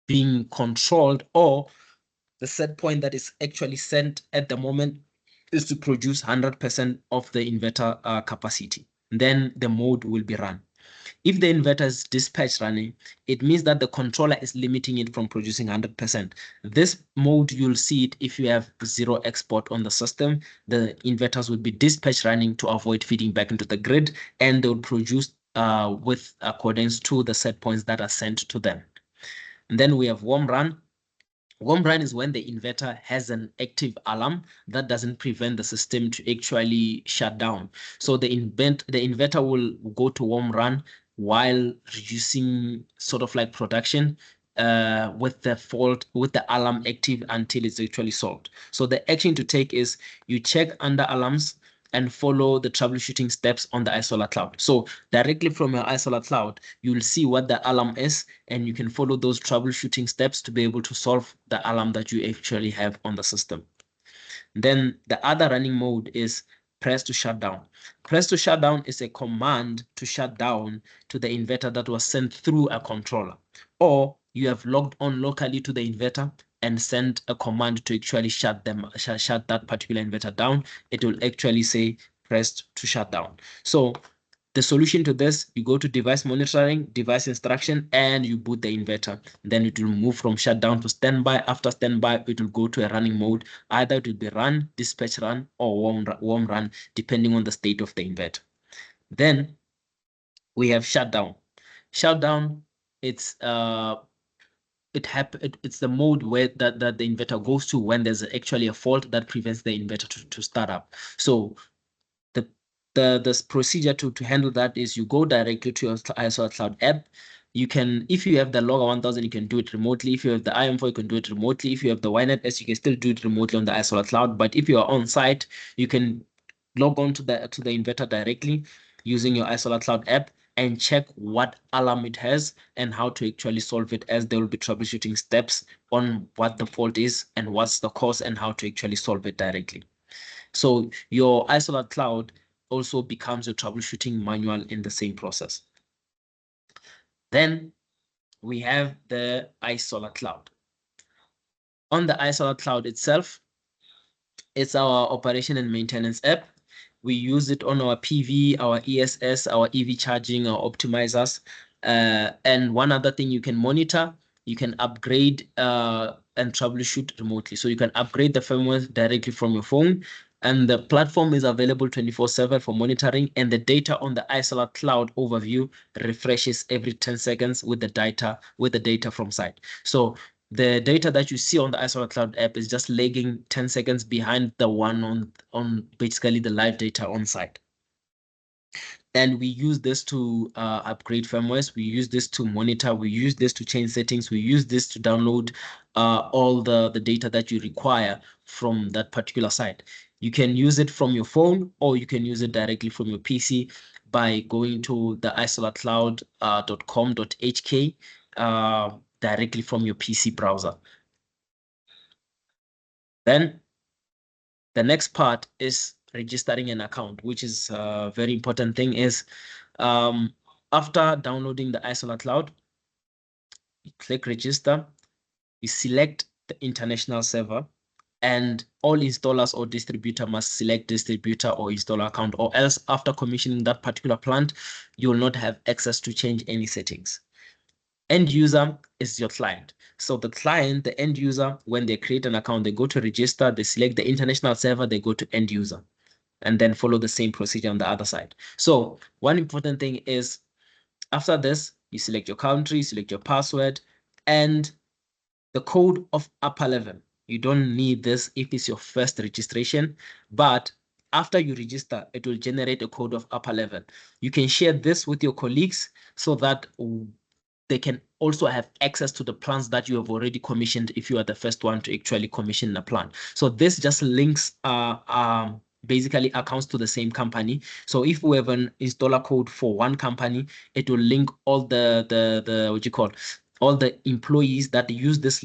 S2: being controlled, or the set point that is actually sent at the moment is to produce 100% of the inverter capacity. Then the mode will be run. If the inverter is dispatch running, it means that the controller is limiting it from producing 100%. This mode, you'll see it if you have zero export on the system. The inverters will be dispatch running to avoid feeding back into the grid, and they will produce with accordance to the set points that are sent to them. And then we have warm run. Warm run is when the inverter has an active alarm that doesn't prevent the system to actually shut down. So the inverter will go to warm run while reducing sort of like production with the alarm active until it's actually solved. So the action to take is you check under alarms and follow the troubleshooting steps on the iSolar cloud. So directly from your iSolar cloud, you'll see what the alarm is, and you can follow those troubleshooting steps to be able to solve the alarm that you actually have on the system. Then the other running mode is press to shut down. Press to shut down is a command to shut down to the inverter that was sent through a controller, or you have logged on locally to the inverter and send a command to actually shut that particular inverter down. It will actually say pressed to shut down. So the solution to this, you go to device monitoring, device instruction, and you boot the inverter. Then it will move from shutdown to standby. After standby, it will go to a running mode. Either it will be run, dispatch run, or warm run, depending on the state of the inverter. Then we have shutdown. Shutdown, it's the mode where that the inverter goes to when there's actually a fault that prevents the inverter to start up. So the procedure to handle that is you go directly to your iSolar Cloud app. You can, if you have the Logger 1000, you can do it remotely. If you have the IM4, you can do it remotely. If you have the YNET S, you can still do it remotely on the iSolar Cloud. But if you are on site, you can log on to the inverter directly using your iSolar Cloud app. and check what alarm it has and how to actually solve it, as there will be troubleshooting steps on what the fault is and what's the cause and how to actually solve it directly. So your iSolar Cloud also becomes your troubleshooting manual in the same process. Then we have the iSolar Cloud. On the iSolar Cloud itself, it's our operation and maintenance app. We use it on our PV, our ESS, our EV charging, our optimizers. And one other thing you can monitor, you can upgrade and troubleshoot remotely. So you can upgrade the firmware directly from your phone. And the platform is available 24/7 for monitoring. And the data on the iSolar Cloud overview refreshes every 10 seconds with the data from site. So the data that you see on the iSolar Cloud app is just lagging 10 seconds behind the one on basically the live data on site. And we use this to upgrade firmwares. We use this to monitor. We use this to change settings. We use this to download all the data that you require from that particular site. You can use it from your phone, or you can use it directly from your PC by going to the isolarcloud.com.hk directly from your PC browser. Then the next part is registering an account, which is a very important thing. Is after downloading the iSolar Cloud, you click register, you select the international server, and all installers or distributor must select distributor or installer account, or else after commissioning that particular plant, you will not have access to change any settings. End user is your client. So the client, the end user, when they create an account, they go to register, they select the international server, they go to end user, and then follow the same procedure on the other side. So one important thing is, after this, you select your country, select your password, and the code of upper level. You don't need this if it's your first registration, but after you register, it will generate a code of upper level. You can share this with your colleagues so that they can also have access to the plans that you have already commissioned if you are the first one to actually commission a plan. So this just links basically accounts to the same company. So if we have an installer code for one company, it will link all the what you call all the employees that use this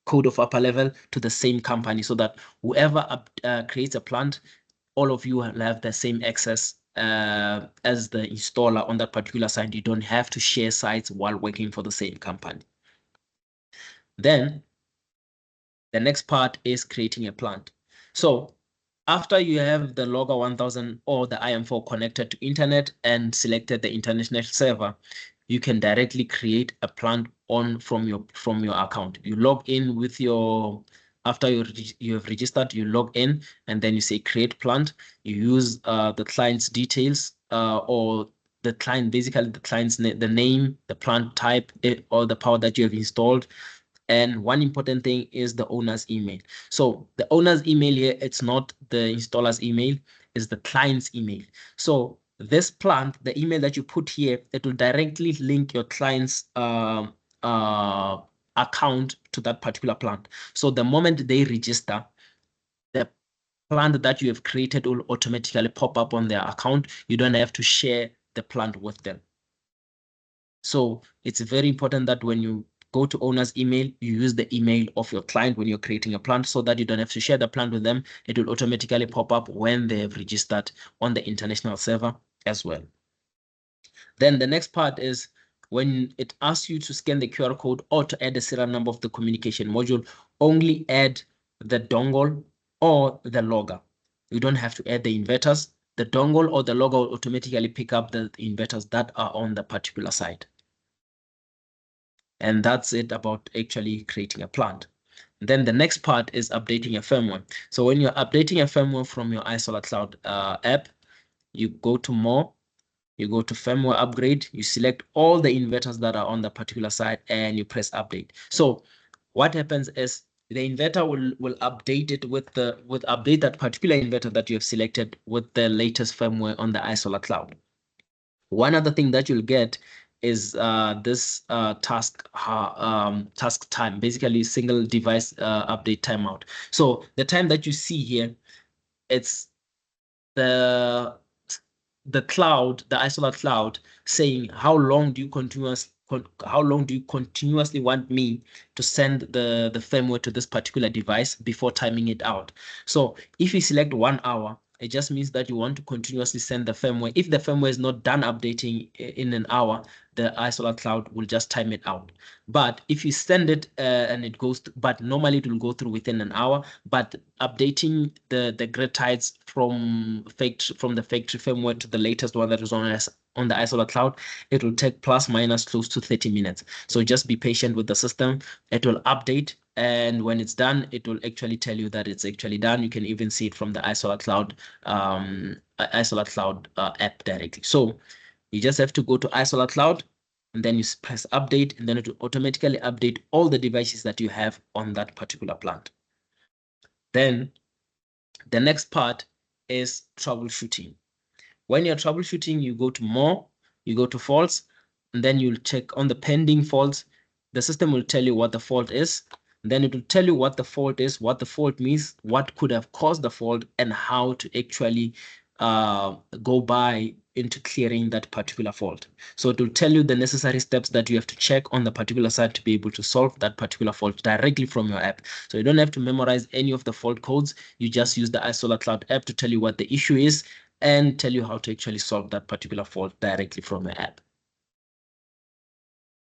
S2: code of upper level to the same company, so that whoever creates a plant, all of you will have the same access as the installer on that particular site. You don't have to share sites while working for the same company. Then the next part is creating a plant. So after you have the Logger 1000 or the IM4 connected to internet and selected the international server, you can directly create a plant from your account. You log in with your, after you have registered, you log in and then you say create plant. You use the client's details or the client, basically the client's the name, the plant type, or the power that you have installed. And one important thing is the owner's email. So the owner's email here, it's not the installer's email, it's the client's email. So this plant, the email that you put here, it will directly link your client's account to that particular plant. So the moment they register, the plant that you have created will automatically pop up on their account. You don't have to share the plant with them. So it's very important that when you go to owner's email, you use the email of your client when you're creating a plant, so that you don't have to share the plant with them. It will automatically pop up when they have registered on the international server as well. Then the next part is when it asks you to scan the QR code or to add the serial number of the communication module, only add the dongle or the logger. You don't have to add the inverters. The dongle or the logger will automatically pick up the inverters that are on the particular site. And that's it about actually creating a plant. Then the next part is updating a firmware. So when you're updating a firmware from your iSolar Cloud app, you go to more, you go to firmware upgrade, you select all the inverters that are on the particular site and you press update. So what happens is the inverter will update it with update that particular inverter that you have selected with the latest firmware on the iSolar Cloud. One other thing that you'll get is this task time, basically single device update timeout. So the time that you see here, it's the the cloud, the iSolar cloud, saying how long do you continuously want me to send the firmware to this particular device before timing it out. So if you select 1 hour, it just means that you want to continuously send the firmware. If the firmware is not done updating in an hour, the iSolar cloud will just time it out. But if you send it and it goes, but normally it will go through within an hour. But updating the grid tides from the factory firmware to the latest one that is on the iSolar cloud, it will take plus minus close to 30 minutes. So just be patient with the system. It will update, and when it's done, it will actually tell you that it's actually done. You can even see it from the iSolar cloud app directly. So you just have to go to iSolar cloud, and then you press update, and then it will automatically update all the devices that you have on that particular plant. Then the next part is troubleshooting. When you're troubleshooting, you go to more, you go to faults, and then you'll check on the pending faults. The system will tell you what the fault is. Then it will tell you what the fault is, what the fault means, what could have caused the fault, and how to actually go by into clearing that particular fault. So it will tell you the necessary steps that you have to check on the particular side to be able to solve that particular fault directly from your app. So you don't have to memorize any of the fault codes. You just use the iSolar Cloud app to tell you what the issue is and tell you how to actually solve that particular fault directly from your app.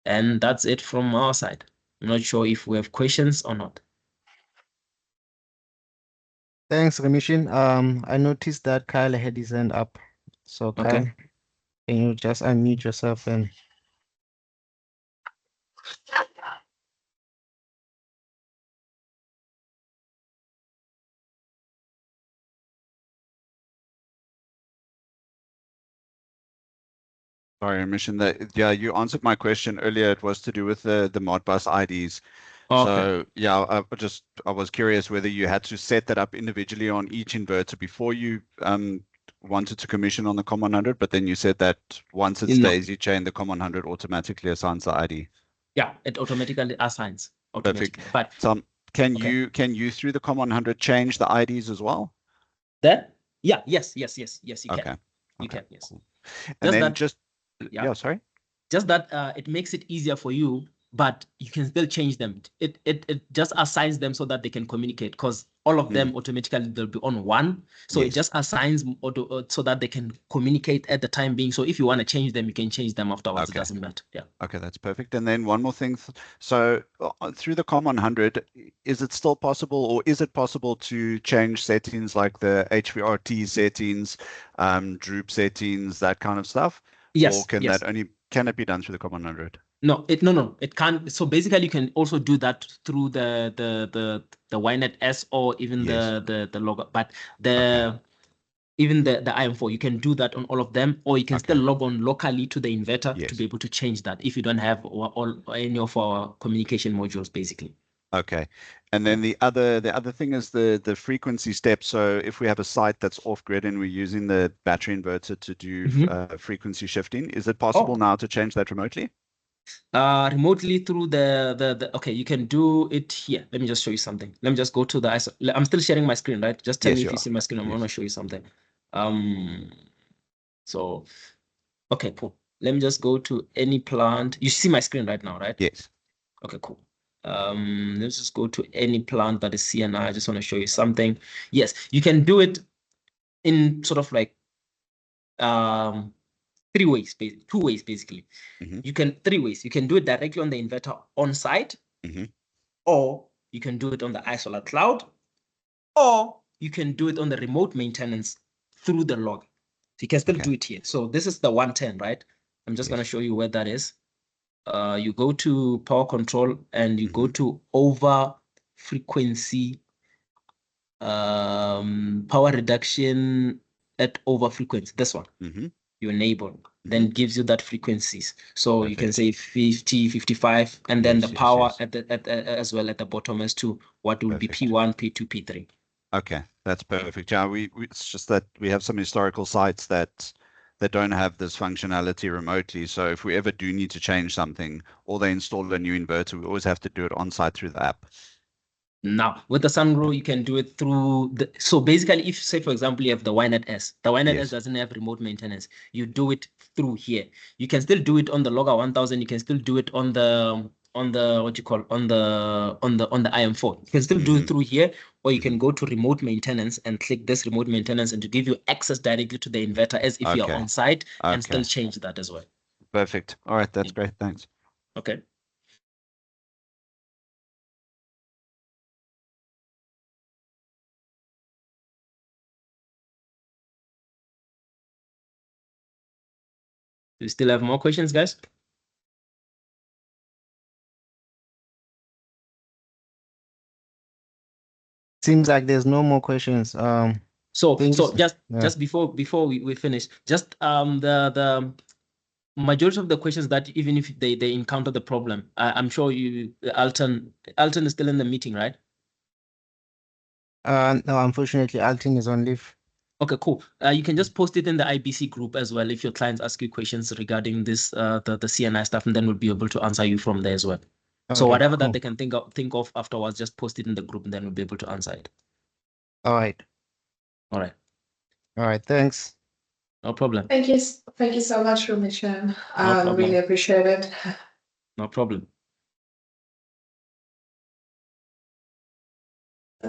S2: And that's it from our side. I'm not sure if we have questions or not.
S3: Thanks, Remishin. I noticed that Kyle had his hand up. So Kyle,
S2: Okay.
S3: can you just unmute yourself and
S4: Sorry, I mentioned that. Yeah, you answered my question earlier. It was to do with the Modbus IDs.
S2: Okay.
S4: So yeah, I was curious whether you had to set that up individually on each inverter before you wanted to commission on the COM100, but then you said that once it's
S2: No.
S4: daisy chain, the COM100 automatically assigns the ID.
S2: Yeah, it automatically assigns automatically.
S4: Perfect.
S2: But
S4: So can
S2: Okay.
S4: you through the COM100 change the IDs as well?
S2: that, yeah, yes, you
S4: Okay.
S2: can. You
S4: Okay,
S2: can, yes.
S4: cool.
S2: Just
S4: And then
S2: that-
S4: just
S2: Yeah.
S4: yeah, sorry.
S2: Just that it makes it easier for you, but you can still change them. It just assigns them so that they can communicate, because all of them automatically they'll be on one. So
S4: Yes.
S2: it just assigns so that they can communicate at the time being. So if you want to change them, you can change them afterwards.
S4: Okay.
S2: It doesn't matter. Yeah.
S4: Okay, that's perfect. And then one more thing. So through the COM100, is it still possible, or is it possible to change settings like the HVRT settings, droop settings, that kind of stuff?
S2: Yes.
S4: Or can
S2: yes.
S4: it be done through the COM100?
S2: No, it can't. So basically, you can also do that through the YNet S or even
S4: Yes.
S2: the logo. But even the IM4, you can do that on all of them, or you can still log on locally to the inverter to
S4: Yes.
S2: be able to change that if you don't have all any of our communication modules, basically.
S4: Okay. And then the other thing is the frequency step. So if we have a site that's off grid and we're using the battery inverter to do frequency shifting, is it possible now to change that remotely?
S2: Remotely through the okay, you can do it here. Let me just show you something. Let me just go to the ISO. I'm still sharing my screen, right? Just tell
S4: Yes,
S2: me
S4: you
S2: if you
S4: are.
S2: see my screen. I'm
S4: Yes.
S2: gonna show you something. So okay, cool. Let me just go to any plant. You see my screen right now, right?
S4: Yes.
S2: Okay, cool. Let's just go to any plant that is CNI. I just want to show you something. Yes, you can do it in sort of like 2 ways, basically. You can 3 ways. You can do it directly on the inverter on site, or you can do it on the iSolar cloud, or you can do it on the remote maintenance through the log. So you can still do it here. So this is the 110, right? I'm just going to show you where that is. You go to power control and you go to over frequency, power reduction at over frequency. This one, you enable, then gives you that frequencies. So you can say 50, 55, and then the power at the as well at the bottom as to what will be P1, P2, P3.
S4: Okay, that's perfect. Yeah, it's just that we have some historical sites that don't have this functionality remotely. So if we ever do need to change something or they install a new inverter, we always have to do it on site through the app.
S2: Now, with the Sungrow, you can do it through the, so basically, if say, for example, you have the YNET S, the YNET S
S4: Yes.
S2: doesn't have remote maintenance. You do it through here. You can still do it on the Logger 1000. You can still do it on the, what you call, on the IM4. You can still do it through here, or you can go to remote maintenance and click this remote maintenance and to give you access directly to the inverter as if you're
S4: Okay.
S2: on site and
S4: Okay.
S2: still change that as well.
S4: Perfect. All right. That's great. Thanks.
S2: Okay. Do you still have more questions, guys?
S3: Seems like there's no more questions.
S2: So
S3: Thank you, sir.
S2: just before we finish, just the majority of the questions that even if they encounter the problem, I'm sure you Alton is still in the meeting, right?
S3: No, unfortunately, Alton is on leave.
S2: Okay, cool. You can just post it in the IBC group as well if your clients ask you questions regarding this the CNI stuff, and then we'll be able to answer you from there as well. So
S3: Okay,
S2: whatever
S3: cool.
S2: that they can think of afterwards, just post it in the group, and then we'll be able to answer it.
S3: All right.
S2: All right,
S3: All right. Thanks.
S2: no problem.
S1: Thank you so much, Rumishan.
S2: problem.
S1: Really appreciate it.
S2: No problem.